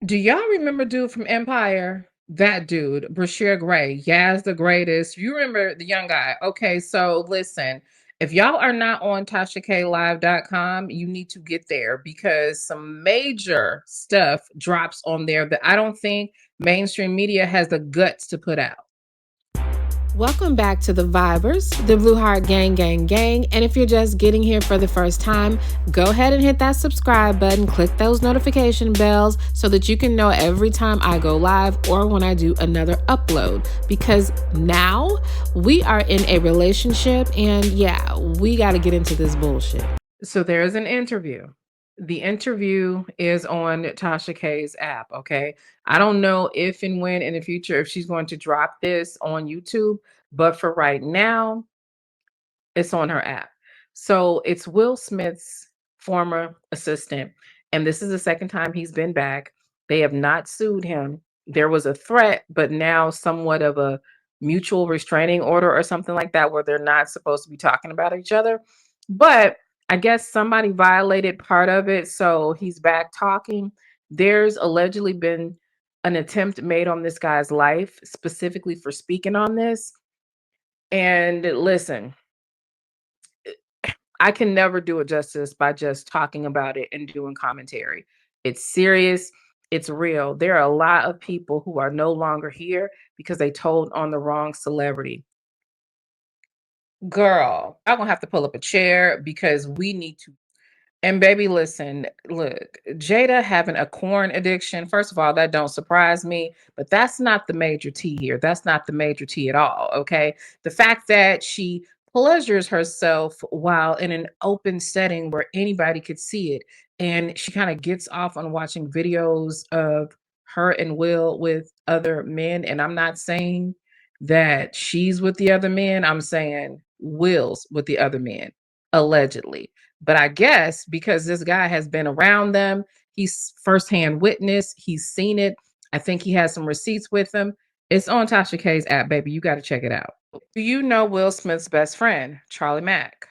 Do y'all remember dude from Empire? That dude, Brashear Gray. Yaz the greatest. You remember the young guy. Okay, so listen, if y'all are not on TashaKLive.com, you need to get there because some major stuff drops on there that I don't think mainstream media has the guts to put out. Welcome back to the Vibers, the Blue Heart Gang, Gang, Gang. And if you're just getting here for the first time, go ahead and hit that subscribe button, click those notification bells so that you can know every time I go live or when I do another upload. Because now we are in a relationship and yeah, we got to get into this bullshit. So there's an interview. The interview is on Tasha K's app, okay? I don't know if and when in the future if she's going to drop this on YouTube, but for right now, it's on her app. So it's Will Smith's former assistant, and this is the second time he's been back. They have not sued him. There was a threat, but now somewhat of a mutual restraining order or something like that, where they're not supposed to be talking about each other. But I guess somebody violated part of it, so he's back talking. There's allegedly been an attempt made on this guy's life specifically for speaking on this. And listen, I can never do it justice by just talking about it and doing commentary. It's serious, it's real. There are a lot of people who are no longer here because they told on the wrong celebrity. Girl, I'm gonna have to pull up a chair because we need to. And baby, listen, look, Jada having a corn addiction, first of all, that don't surprise me, but that's not the major T here. That's not the major T at all, okay? The fact that she pleasures herself while in an open setting where anybody could see it, and she kind of gets off on watching videos of her and Will with other men, and I'm not saying that she's with the other men, I'm saying Will's with the other men, allegedly. But I guess because this guy has been around them, he's firsthand witness, he's seen it. I think he has some receipts with him. It's on Tasha K's app, baby. You got to check it out. Do you know Will Smith's best friend, Charlie Mack?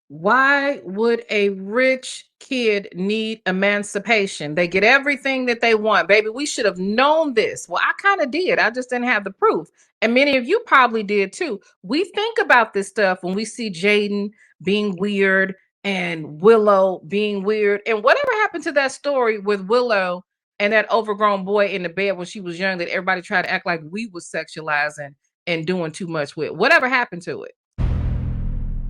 Why would a rich kid need emancipation? They get everything that they want, baby. We should have known this. Well, I kind of did. I just didn't have the proof. And many of you probably did too. We think about this stuff when we see Jaden being weird and Willow being weird. And whatever happened to that story with Willow and that overgrown boy in the bed when she was young that everybody tried to act like we was sexualizing and doing too much with? Whatever happened to it?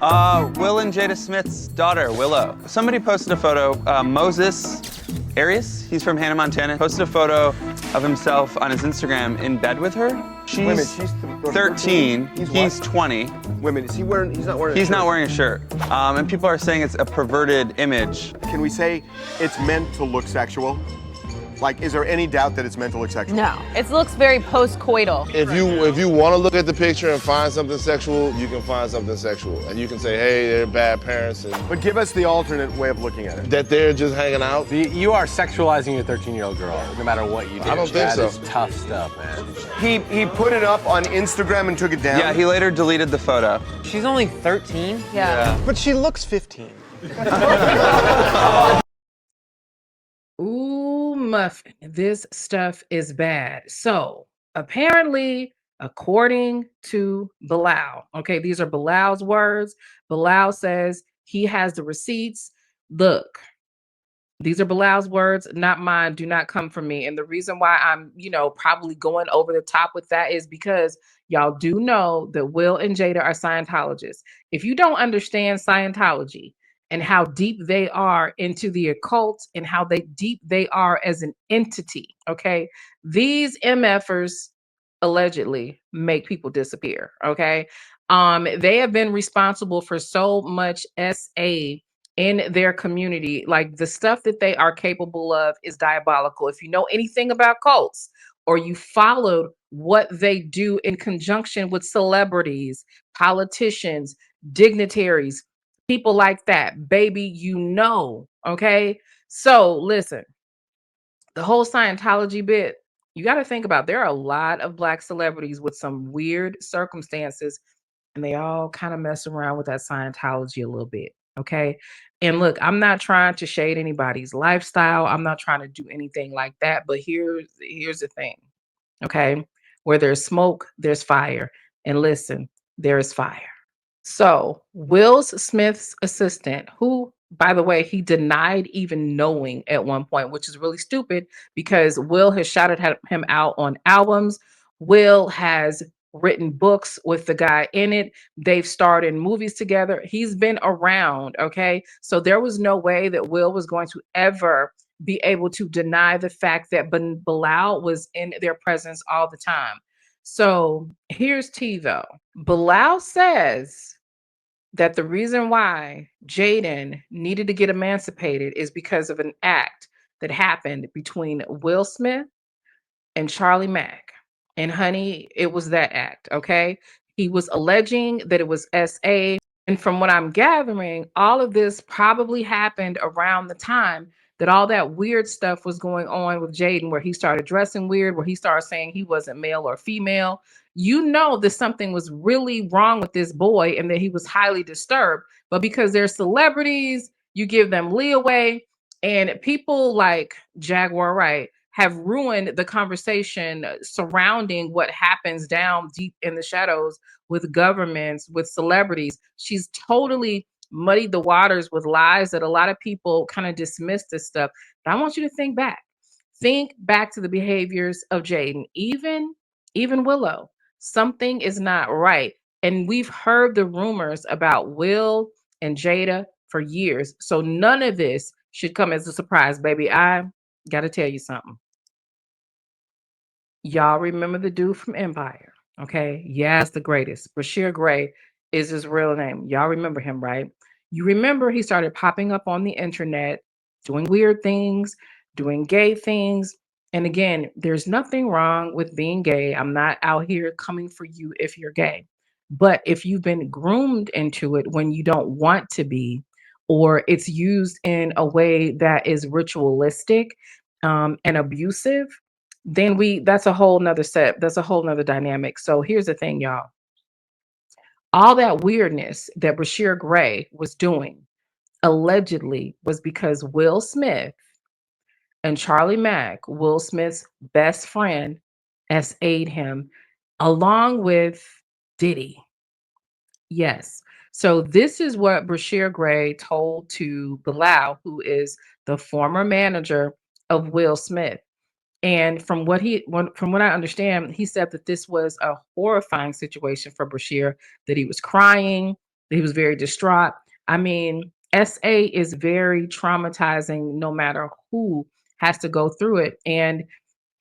Will and Jada Smith's daughter, Willow. Somebody posted a photo, Moses Arias, he's from Hannah, Montana, posted a photo of himself on his Instagram in bed with her. She's 13, he's 20. Women, is he wearing, he's not wearing a He's shirt. not wearing a shirt. And people are saying it's a perverted image. Can we say it's meant to look sexual? Like, is there any doubt that it's meant to look sexual? No, it looks very post-coital. If you want to look at the picture and find something sexual, you can find something sexual. And you can say, hey, they're bad parents. And But give us the alternate way of looking at it. that they're just hanging out. You are sexualizing your 13-year-old girl, no matter what you do. I don't think so. That is tough stuff, man. He put it up on Instagram and took it down. Yeah, he later deleted the photo. She's only 13? Yeah. But she looks 15. Ooh, muffin. This stuff is bad. So apparently, according to Bilal, okay, these are Bilal's words. Bilal says he has the receipts. Look, these are Bilal's words, not mine. Do not come from me. And the reason why I'm, probably going over the top with that is because y'all do know that Will and Jada are Scientologists. If you don't understand Scientology and how deep they are into the occult and how deep they are as an entity, okay, these MFers allegedly make people disappear, okay? They have been responsible for so much SA in their community. Like the stuff that they are capable of is diabolical. If you know anything about cults or you followed what they do in conjunction with celebrities, politicians, dignitaries, people like that, baby, okay? So listen, the whole Scientology bit, you got to think about there are a lot of Black celebrities with some weird circumstances, and they all kind of mess around with that Scientology a little bit. Okay. And look, I'm not trying to shade anybody's lifestyle. I'm not trying to do anything like that. But here's the thing. Okay. Where there's smoke, there's fire. And listen, there is fire. So, Will Smith's assistant, who, by the way, he denied even knowing at one point, which is really stupid because Will has shouted him out on albums. Will has written books with the guy in it. They've starred in movies together. He's been around. Okay. So, there was no way that Will was going to ever be able to deny the fact that Bilal was in their presence all the time. So, here's T though. Bilal says that the reason why Jaden needed to get emancipated is because of an act that happened between Will Smith and Charlie Mack. And honey, it was that act, okay? He was alleging that it was SA. And from what I'm gathering, all of this probably happened around the time that all that weird stuff was going on with Jaden, where he started dressing weird, where he started saying he wasn't male or female. You know that something was really wrong with this boy and that he was highly disturbed. But because they're celebrities, you give them leeway. And people like Jaguar Wright have ruined the conversation surrounding what happens down deep in the shadows with governments, with celebrities. She's totally muddied the waters with lies that a lot of people kind of dismiss this stuff. But I want you to think back. Think back to the behaviors of Jaden, even Willow. Something is not right. And we've heard the rumors about Will and Jada for years. So none of this should come as a surprise, baby. I got to tell you something. Y'all remember the dude from Empire, okay? Yes, the greatest. Bashir Gray is his real name. Y'all remember him, right? You remember he started popping up on the internet, doing weird things, doing gay things. And again, there's nothing wrong with being gay. I'm not out here coming for you if you're gay. But if you've been groomed into it when you don't want to be, or it's used in a way that is ritualistic and abusive, then that's a whole nother set. That's a whole nother dynamic. So here's the thing, y'all. All that weirdness that Bashir Gray was doing allegedly was because Will Smith and Charlie Mack, Will Smith's best friend, SA'd him along with Diddy. Yes. So this is what Bashir Gray told to Bilal, who is the former manager of Will Smith. And from what I understand, he said that this was a horrifying situation for Bashir, that he was crying, that he was very distraught. I mean, SA is very traumatizing no matter who has to go through it. And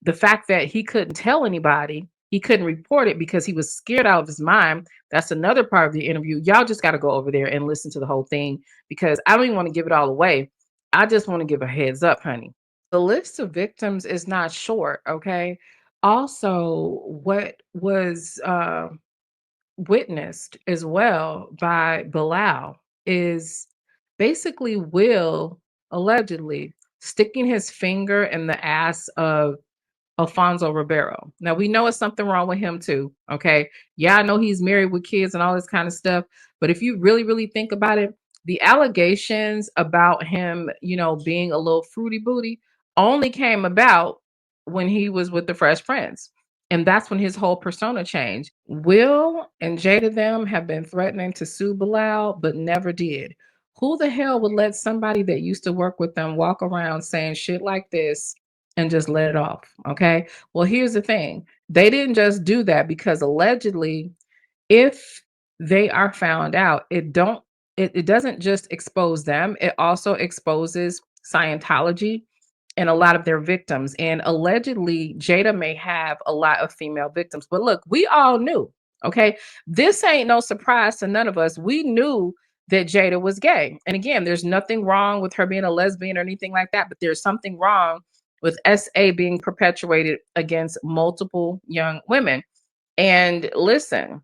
the fact that he couldn't tell anybody, he couldn't report it because he was scared out of his mind. That's another part of the interview. Y'all just got to go over there and listen to the whole thing because I don't even want to give it all away. I just want to give a heads up, honey. The list of victims is not short, okay? Also, what was witnessed as well by Bilal is basically Will allegedly sticking his finger in the ass of Alfonso Ribeiro. Now we know it's something wrong with him too. Okay. Yeah, I know he's married with kids and all this kind of stuff. But if you really, really think about it, the allegations about him, being a little fruity booty only came about when he was with the Fresh Prince. And that's when his whole persona changed. Will and Jada them have been threatening to sue Bilal, but never did. Who the hell would let somebody that used to work with them walk around saying shit like this and just let it off? Okay. Well, here's the thing. They didn't just do that because allegedly, if they are found out, it doesn't just expose them, it also exposes Scientology and a lot of their victims. And allegedly, Jada may have a lot of female victims. But look, we all knew, okay? This ain't no surprise to none of us. We knew that Jada was gay. And again, there's nothing wrong with her being a lesbian or anything like that, but there's something wrong with SA being perpetuated against multiple young women. And listen,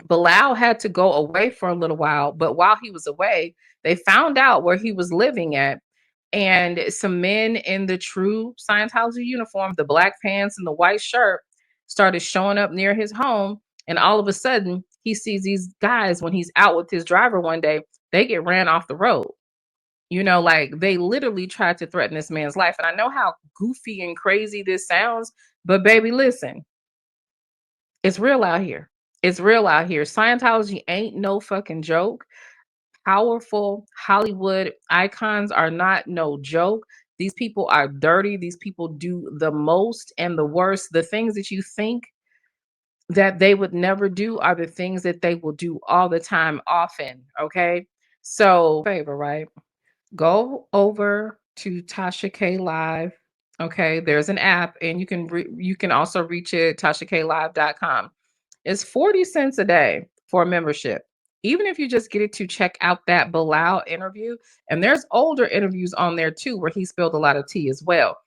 Bilal had to go away for a little while, but while he was away, they found out where he was living at. And some men in the true Scientology uniform, the black pants and the white shirt, started showing up near his home. And all of a sudden, he sees these guys when he's out with his driver one day. they get ran off the road. You know, like they literally tried to threaten this man's life. And I know how goofy and crazy this sounds, but baby, listen, it's real out here. It's real out here. Scientology ain't no fucking joke. Powerful Hollywood icons are not no joke. These people are dirty. These people do the most and the worst. The things that you think that they would never do are the things that they will do all the time, often. Okay. So, favor, right? Go over to Tasha K Live. Okay, there's an app, and you can also reach it TashaKLive.com. It's 40 cents a day for a membership. Even if you just get it to check out that Bilaal interview, and there's older interviews on there too where he spilled a lot of tea as well.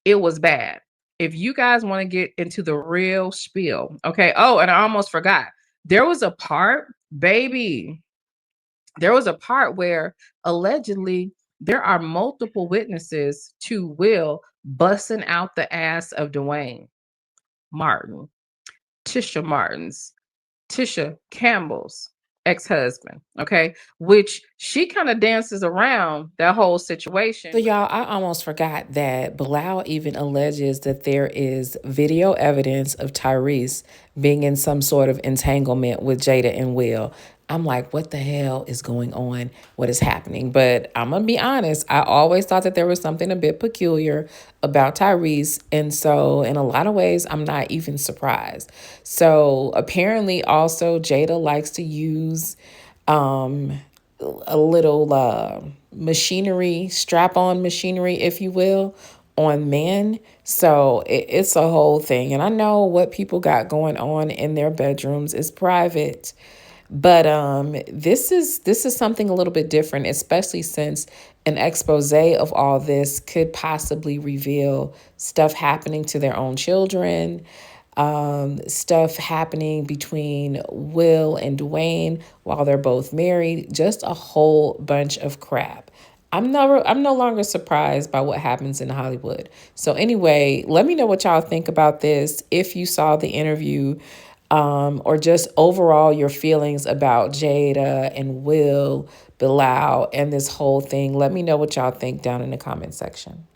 It was bad. If you guys want to get into the real spiel, okay. Oh, and I almost forgot. There was a part, baby. There was a part where allegedly there are multiple witnesses to Will busting out the ass of Dwayne Martin, Tisha Campbell's ex-husband, okay, which she kind of dances around that whole situation. So y'all, I almost forgot that Bilal even alleges that there is video evidence of Tyrese being in some sort of entanglement with Jada and Will. I'm like, what the hell is going on? What is happening? But I'm going to be honest. I always thought that there was something a bit peculiar about Tyrese. And so in a lot of ways, I'm not even surprised. So apparently also Jada likes to use a little machinery, strap-on machinery, if you will, on men. So it's a whole thing. And I know what people got going on in their bedrooms is private. But this is something a little bit different, especially since an expose of all this could possibly reveal stuff happening to their own children, stuff happening between Will and Dwayne while they're both married, just a whole bunch of crap. I'm no longer surprised by what happens in Hollywood. So anyway, let me know what y'all think about this. If you saw the interview, or just overall your feelings about Jada and Will, Bilaal, and this whole thing. Let me know what y'all think down in the comment section.